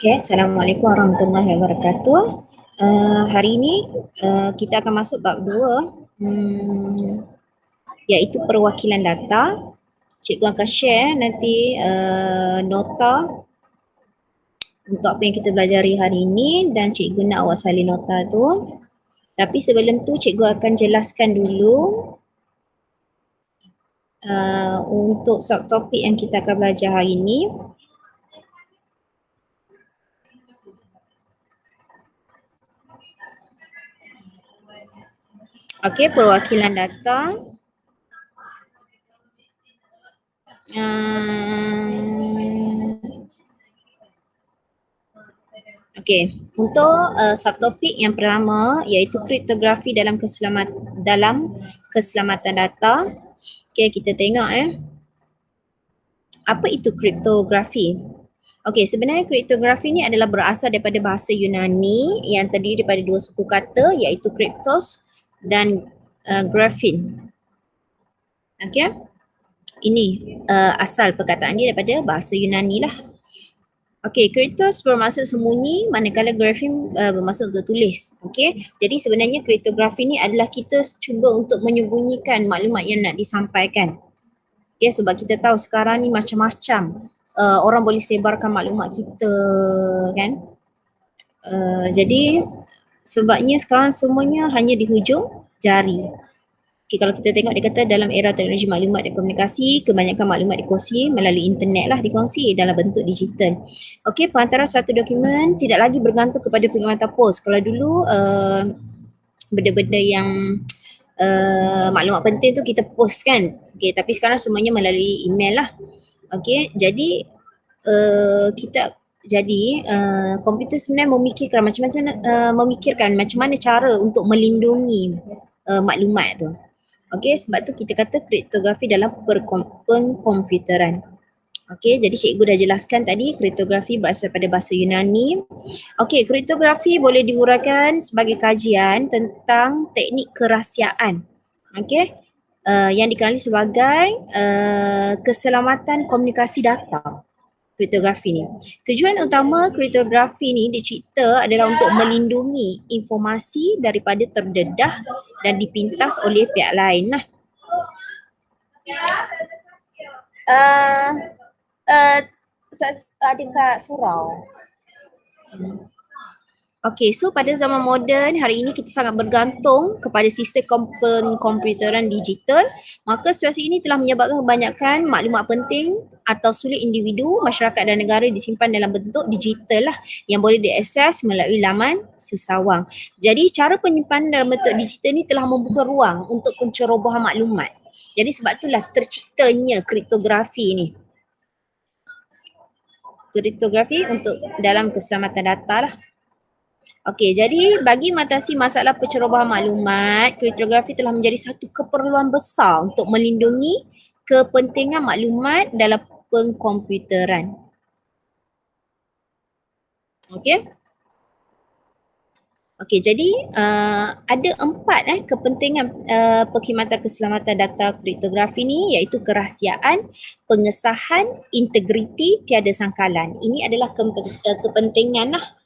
Okay, Assalamualaikum warahmatullahi wabarakatuh. Hari ini kita akan masuk bab 2, iaitu perwakilan data. Cikgu akan share nanti nota untuk apa yang kita pelajari hari ini dan cikgu nak awak salin nota tu. Tapi sebelum tu cikgu akan jelaskan dulu untuk subtopik yang kita akan belajar hari ini. Okey, perwakilan data. Okey, untuk subtopik yang pertama iaitu kriptografi dalam keselamatan data. Okey, kita tengok apa itu kriptografi? Okey, sebenarnya kriptografi ni adalah berasal daripada bahasa Yunani yang terdiri daripada dua suku kata iaitu kriptos dan graphin. Okey, ini asal perkataan dia daripada bahasa Yunani lah. Okey, kriptos bermaksud sembunyi manakala grafin bermaksud untuk tulis. Okey, jadi sebenarnya kriptografi ni adalah kita cuba untuk menyembunyikan maklumat yang nak disampaikan. Okey, sebab kita tahu sekarang ni macam-macam orang boleh sebarkan maklumat kita kan. Jadi sebabnya sekarang semuanya hanya di hujung jari. Okay, kalau kita tengok dia kata dalam era teknologi maklumat dan komunikasi, kebanyakan maklumat dikongsi melalui internet lah, dikongsi dalam bentuk digital. Okey, penghantaran suatu dokumen tidak lagi bergantung kepada pengiriman pos. Kalau dulu benda-benda yang maklumat penting tu kita post kan. Okey, tapi sekarang semuanya melalui email lah. Okey, jadi komputer sebenarnya memikirkan macam mana cara untuk melindungi maklumat tu. Okey, sebab tu kita kata kriptografi dalam pengkomputeran. Okey, jadi cikgu dah jelaskan tadi kriptografi berasal daripada bahasa Yunani. Okey, kriptografi boleh diuraikan sebagai kajian tentang teknik kerahsiaan. Okey, yang dikenali sebagai keselamatan komunikasi data. Kriptografi ni. Tujuan utama kriptografi ni dicipta adalah untuk melindungi informasi daripada terdedah dan dipintas oleh pihak lain lah. Ada kat surau. Okey, so pada zaman moden hari ini kita sangat bergantung kepada sistem komputeran digital. Maka situasi ini telah menyebabkan kebanyakan maklumat penting atau sulit individu, masyarakat dan negara disimpan dalam bentuk digital lah yang boleh diakses melalui laman sesawang. Jadi cara penyimpanan dalam bentuk digital ni telah membuka ruang untuk pencerobohan maklumat. Jadi sebab itulah terciptanya kriptografi ni. Kriptografi untuk dalam keselamatan data lah. Okey, jadi bagi mengatasi masalah pencerobohan maklumat, kriptografi telah menjadi satu keperluan besar untuk melindungi kepentingan maklumat dalam pengkomputeran. Okey. Okey, jadi ada 4 kepentingan perkhidmatan keselamatan data kriptografi ni iaitu kerahsiaan, pengesahan, integriti, tiada sangkalan. Ini adalah kepentingan lah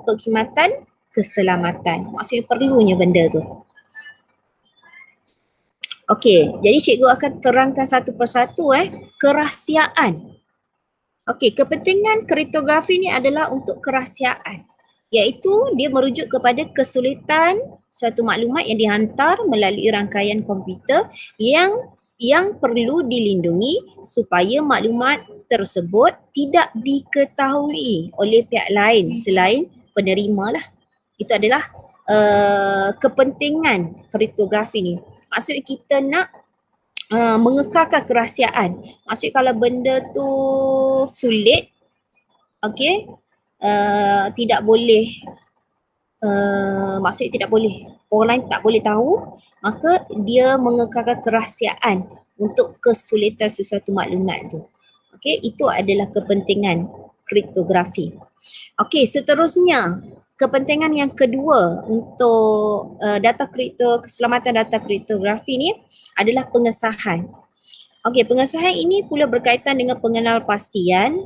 perkhidmatan keselamatan. Maksudnya perlunya benda tu. Okey, jadi cikgu akan terangkan satu persatu kerahsiaan. Okey, kepentingan kriptografi ni adalah untuk kerahsiaan. Iaitu dia merujuk kepada kesulitan suatu maklumat yang dihantar melalui rangkaian komputer yang perlu dilindungi supaya maklumat tersebut tidak diketahui oleh pihak lain selain penerima lah. Itu adalah kepentingan kriptografi ni. Maksud kita nak mengekalkan kerahsiaan. Maksud kalau benda tu sulit, okey, tidak boleh maksudnya tidak boleh, orang lain tak boleh tahu, maka dia mengekalkan kerahsiaan untuk kesulitan sesuatu maklumat tu. Okey, itu adalah kepentingan kriptografi. Okey, seterusnya kepentingan yang kedua untuk keselamatan data kriptografi ni adalah pengesahan. Okey, pengesahan ini pula berkaitan dengan pengenalpastian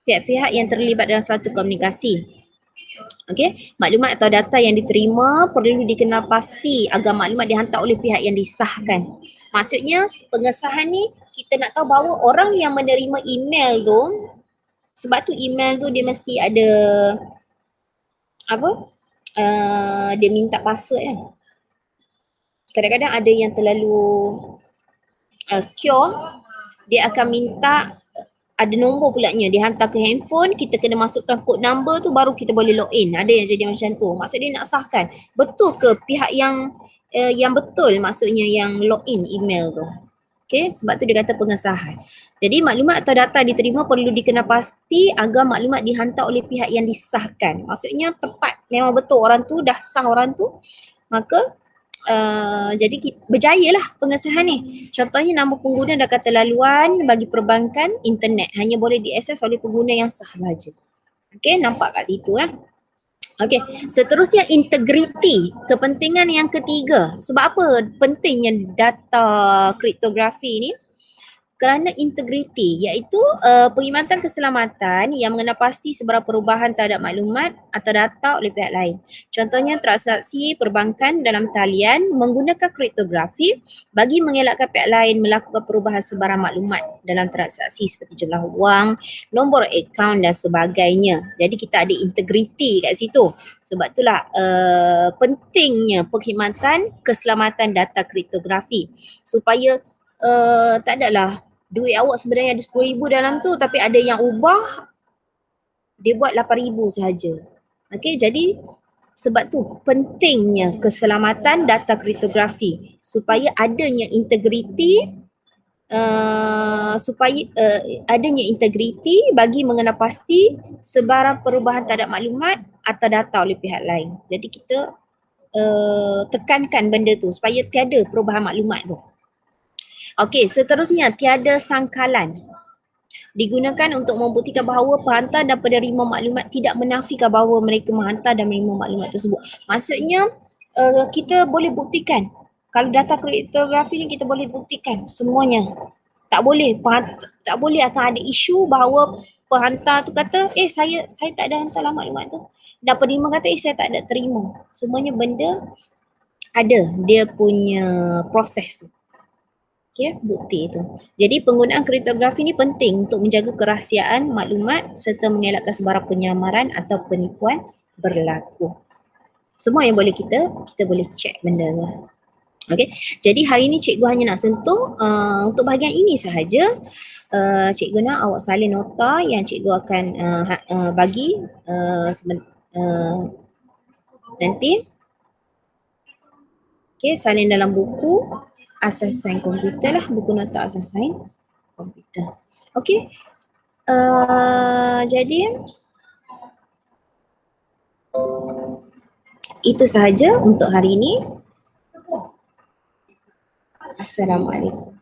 pihak-pihak yang terlibat dalam suatu komunikasi. Okey, maklumat atau data yang diterima perlu dikenal pasti agar maklumat dihantar oleh pihak yang disahkan. Maksudnya pengesahan ni kita nak tahu bahawa orang yang menerima email tu, sebab tu email tu dia mesti ada apa? Dia minta password kan. Kadang-kadang ada yang terlalu secure, dia akan minta ada nombor pulanya, dia hantar ke handphone, kita kena masukkan kod number tu baru kita boleh login. Ada yang jadi macam tu. Maksud dia nak sahkan betul ke pihak yang betul, maksudnya yang login email tu. Okay, sebab tu dia kata pengesahan. Jadi maklumat atau data diterima perlu dikenal pasti agar maklumat dihantar oleh pihak yang disahkan. Maksudnya tepat, memang betul orang tu dah sah orang tu, maka jadi berjayalah pengesahan ni. Contohnya nama pengguna dan kata laluan bagi perbankan internet hanya boleh diakses oleh pengguna yang sah sahaja. Okey, nampak kat situ kan? Okey, seterusnya integriti, kepentingan yang ketiga. Sebab apa pentingnya data kriptografi ni? Kerana integriti, iaitu perkhidmatan keselamatan yang mengenal pasti sebarang perubahan terhadap maklumat atau data oleh pihak lain. Contohnya transaksi perbankan dalam talian menggunakan kriptografi bagi mengelakkan pihak lain melakukan perubahan sebarang maklumat dalam transaksi seperti jumlah wang, nombor akaun dan sebagainya. Jadi kita ada integriti kat situ. Sebab itulah pentingnya perkhidmatan keselamatan data kriptografi supaya tak adalah duit awak sebenarnya ada 10,000 dalam tu tapi ada yang ubah dia buat 8,000 sahaja. Okey, jadi sebab tu pentingnya keselamatan data kriptografi supaya adanya integriti adanya integriti bagi mengenal pasti sebarang perubahan terhadap maklumat atau data oleh pihak lain. Jadi kita tekankan benda tu supaya tiada perubahan maklumat tu. Okey, seterusnya tiada sangkalan. Digunakan untuk membuktikan bahawa penghantar dan penerima maklumat tidak menafikan bahawa mereka menghantar dan menerima maklumat tersebut. Maksudnya kita boleh buktikan. Kalau data kriptografi ni kita boleh buktikan semuanya. Tak boleh akan ada isu bahawa penghantar tu kata saya tak ada hantarlah maklumat tu. Dan penerima kata saya tak ada terima. Semuanya benda ada dia punya proses tu. Okay, bukti itu. Jadi penggunaan kriptografi ni penting untuk menjaga kerahsiaan maklumat serta mengelakkan sebarang penyamaran atau penipuan berlaku. Semua yang boleh kita boleh check benda tu. Okay, jadi hari ni cikgu hanya nak sentuh untuk bahagian ini sahaja. Cikgu nak awak salin nota yang cikgu akan bagi nanti. Okay, salin dalam buku Asas Sains Komputer lah, buku nota Asas Sains Komputer. Okey, jadi itu sahaja untuk hari ini. Assalamualaikum.